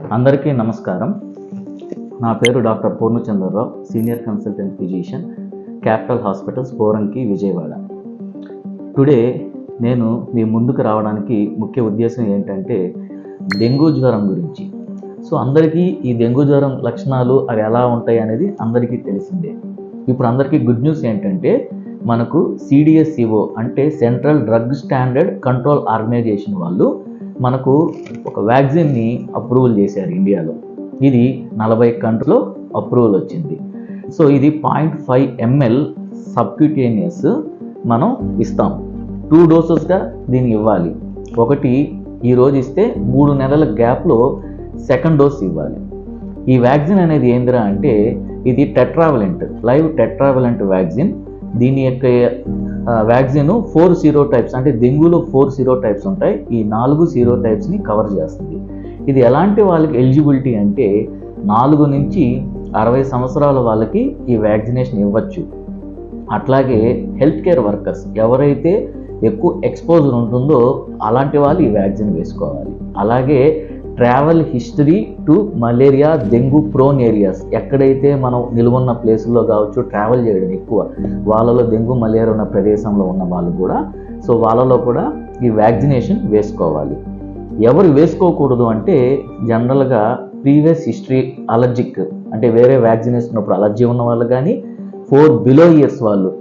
అందరికీ నమస్కారం. నా పేరు doctor Purnachandrarao, senior consultant physician, capital hospitals, Poranki, Vijayawada. Today నేను మీ ముందుకు రావడానికి ముఖ్య ఉద్దేశం ఏంటంటే డెంగ్యూ జ్వరం గురించి. సో అందరికీ ఈ డెంగ్యూ జ్వరం లక్షణాలు అవి ఎలా ఉంటాయి అనేది అందరికీ తెలిసిందే. ఇప్పుడు అందరికీ గుడ్ న్యూస్ ఏంటంటే మనకు CDSCO అంటే central drug standard control organisation వాళ్ళు మనకు ఒక వ్యాక్సిన్ని అప్రూవల్ చేశారు ఇండియాలో. ఇది 40 కంట్రీలో అప్రూవల్ వచ్చింది. సో ఇది 0.5 ml సబ్క్యూటేనియస్ మనం ఇస్తాం. 2 డోసెస్గా దీన్ని ఇవ్వాలి. ఒకటి ఈరోజు ఇస్తే 3 నెలల గ్యాప్లో సెకండ్ డోస్ ఇవ్వాలి. ఈ వ్యాక్సిన్ అనేది ఏందిరా అంటే ఇది టెట్రావలెంట్, లైవ్ టెట్రావలెంట్ వ్యాక్సిన్. దీని యొక్క వ్యాక్సిన్ 4 సీరోటైప్స్ అంటే డెంగ్యూలో 4 సీరోటైప్స్ ఉంటాయి. ఈ 4 సీరోటైప్స్ని కవర్ చేస్తుంది. ఇది ఎలాంటి వాళ్ళకి ఎలిజిబిలిటీ అంటే 4 నుంచి 60 సంవత్సరాల వాళ్ళకి ఈ వ్యాక్సినేషన్ ఇవ్వచ్చు. అట్లాగే హెల్త్ కేర్ వర్కర్స్ ఎవరైతే ఎక్కువ ఎక్స్పోజర్ ఉంటుందో అలాంటి వాళ్ళు ఈ వ్యాక్సిన్ వేసుకోవాలి. అలాగే travel history to malaria dengue prone areas, ఎక్కడైతే మనం నిలువున్న ప్లేసుల్లో కావచ్చు ట్రావెల్ చేయడం ఎక్కువ, వాళ్ళలో డెంగ్యూ మలేరియా ఉన్న ప్రదేశంలో ఉన్న వాళ్ళు కూడా, సో వాళ్ళలో కూడా ఈ వ్యాక్సినేషన్ వేసుకోవాలి. ఎవరు వేసుకోకూడదు అంటే జనరల్గా ప్రీవియస్ హిస్టరీ అలర్జిక్ అంటే వేరే వ్యాక్సిన్ వేసుకున్నప్పుడు అలర్జీ ఉన్న వాళ్ళు కానీ 4 బిలో ఇయర్స్ వాళ్ళు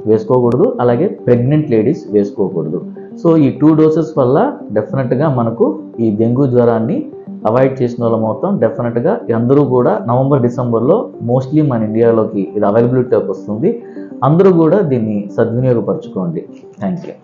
వేసుకోకూడదు. అలాగే ప్రెగ్నెంట్ లేడీస్ వేసుకోకూడదు. సో ఈ 2 డోసెస్ వల్ల డెఫినెట్గా మనకు ఈ డెంగ్యూ జ్వరాన్ని అవాయిడ్ చేసిన వాళ్ళ మొత్తం డెఫినెట్గా అందరూ కూడా నవంబర్ డిసెంబర్లో మోస్ట్లీ మన ఇండియాలోకి ఇది అవైలబిలిటీకి వస్తుంది. అందరూ కూడా దీన్ని సద్వినియోగపరచుకోండి. Thank you.